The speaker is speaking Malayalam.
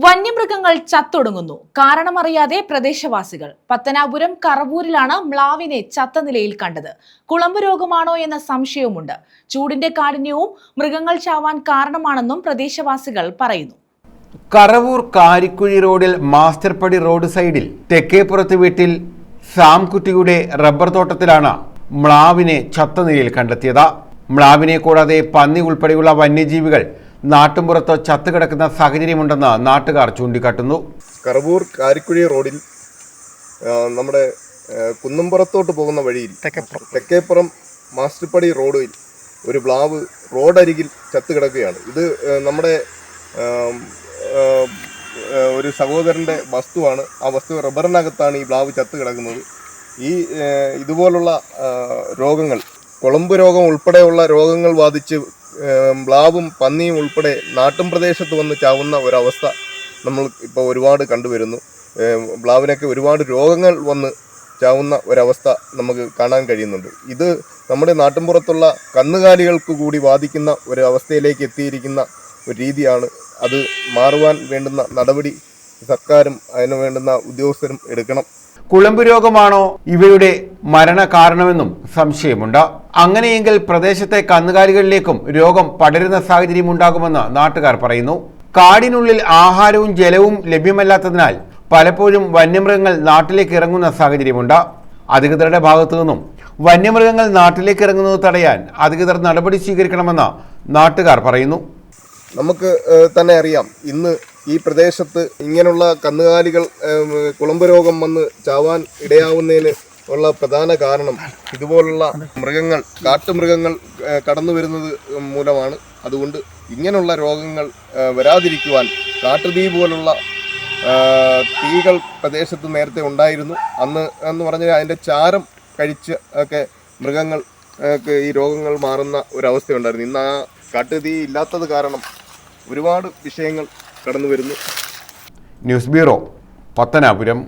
വന്യമൃഗങ്ങൾ ചത്തൊടുങ്ങുന്നു. കാരണമറിയാതെ പ്രദേശവാസികൾ. പത്തനാപുരം കറവൂരിലാണ് മ്ലാവിനെ ചത്ത നിലയിൽ കണ്ടത്. കുളമ്പ് രോഗമാണോ എന്ന സംശയവുമുണ്ട്. ചൂടിന്റെ കാഠിന്യവും മൃഗങ്ങൾ ചാവാൻ കാരണമാണെന്നും പ്രദേശവാസികൾ പറയുന്നു. കറവൂർ കാരിക്കുഴി റോഡിൽ മാസ്റ്റർപടി റോഡ് സൈഡിൽ തെക്കേപ്പുറത്ത് വീട്ടിൽ സാംകുട്ടിയുടെ റബ്ബർ തോട്ടത്തിലാണ് മ്ലാവിനെ ചത്ത നിലയിൽ കണ്ടെത്തിയത്. മ്ലാവിനെ കൂടാതെ പന്നി ഉൾപ്പെടെയുള്ള വന്യജീവികൾ നാട്ടുമ്പുറത്ത് ചത്തുകിടക്കുന്ന സാഹചര്യമുണ്ടെന്ന് നാട്ടുകാർ ചൂണ്ടിക്കാട്ടുന്നു. കറവൂർ കാരിക്കുഴി റോഡിൽ നമ്മുടെ കുന്നംപുറത്തോട്ട് പോകുന്ന വഴിയിൽ തെക്കേപ്പുറം മാസ്റ്റർപടി റോഡിൽ ഒരു മ്ലാവ് റോഡരികിൽ ചത്തുകിടക്കുകയാണ്. ഇത് നമ്മുടെ ഒരു സഹോദരൻ്റെ വസ്തുവാണ്. ആ വസ്തു റബ്ബറിനകത്താണ് ഈ മ്ലാവ് ചത്തുകിടക്കുന്നത്. ഈ ഇതുപോലുള്ള രോഗങ്ങൾ, കുളമ്പ് രോഗം ഉൾപ്പെടെയുള്ള രോഗങ്ങൾ ബാധിച്ച് മ്ലാവും പന്നിയും ഉൾപ്പെടെ നാട്ടും പ്രദേശത്ത് വന്ന് ചാവുന്ന ഒരവസ്ഥ നമ്മൾ ഇപ്പോൾ ഒരുപാട് കണ്ടുവരുന്നു. മ്ലാവിനൊക്കെ ഒരുപാട് രോഗങ്ങൾ വന്ന് ചാവുന്ന ഒരവസ്ഥ നമുക്ക് കാണാൻ കഴിയുന്നുണ്ട്. ഇത് നമ്മുടെ നാട്ടിൻപുറത്തുള്ള കന്നുകാലികൾക്ക് കൂടി ബാധിക്കുന്ന ഒരു അവസ്ഥയിലേക്ക് എത്തിയിരിക്കുന്ന ഒരു രീതിയാണ്. അത് മാറുവാൻ വേണ്ടുന്ന നടപടി സർക്കാരും അതിനു വേണ്ടുന്ന ഉദ്യോഗസ്ഥരും എടുക്കണം. കുളമ്പ് രോഗമാണോ ഇവയുടെ മരണ കാരണമെന്നും സംശയമുണ്ട്. അങ്ങനെയെങ്കിൽ പ്രദേശത്തെ കന്നുകാലികളിലേക്കും രോഗം പടരുന്ന സാഹചര്യം ഉണ്ടാകുമെന്ന് നാട്ടുകാർ പറയുന്നു. കാടിനുള്ളിൽ ആഹാരവും ജലവും ലഭ്യമല്ലാത്തതിനാൽ പലപ്പോഴും വന്യമൃഗങ്ങൾ നാട്ടിലേക്ക് ഇറങ്ങുന്ന സാഹചര്യമുണ്ട്. അധികൃതരുടെ ഭാഗത്തു നിന്നും വന്യമൃഗങ്ങൾ നാട്ടിലേക്ക് ഇറങ്ങുന്നത് തടയാൻ അധികൃതർ നടപടി സ്വീകരിക്കണമെന്ന് നാട്ടുകാർ പറയുന്നു. നമുക്ക് തന്നെ അറിയാം, ഇന്ന് ഈ പ്രദേശത്ത് ഇങ്ങനെയുള്ള കന്നുകാലികൾ കുളമ്പ് രോഗം വന്ന് ചാവാൻ ഇടയാവുന്നതിന് ഉള്ള പ്രധാന കാരണം ഇതുപോലുള്ള മൃഗങ്ങൾ, കാട്ടുമൃഗങ്ങൾ കടന്നു വരുന്നത് മൂലമാണ്. അതുകൊണ്ട് ഇങ്ങനെയുള്ള രോഗങ്ങൾ വരാതിരിക്കുവാൻ കാട്ടുതീ പോലുള്ള തീകൾ പ്രദേശത്ത് നേരത്തെ ഉണ്ടായിരുന്നു. എന്ന് പറഞ്ഞാൽ അതിൻ്റെ ചാരം കഴിച്ച് ഒക്കെ മൃഗങ്ങൾ ഈ രോഗങ്ങൾ മാറുന്ന ഒരവസ്ഥയുണ്ടായിരുന്നു. ഇന്ന് ആ കാട്ടുതീ ഇല്ലാത്തത് കാരണം ഒരുപാട് വിഷയങ്ങൾ കടന്നു വരുന്നു. News bureau, Pathanapuram.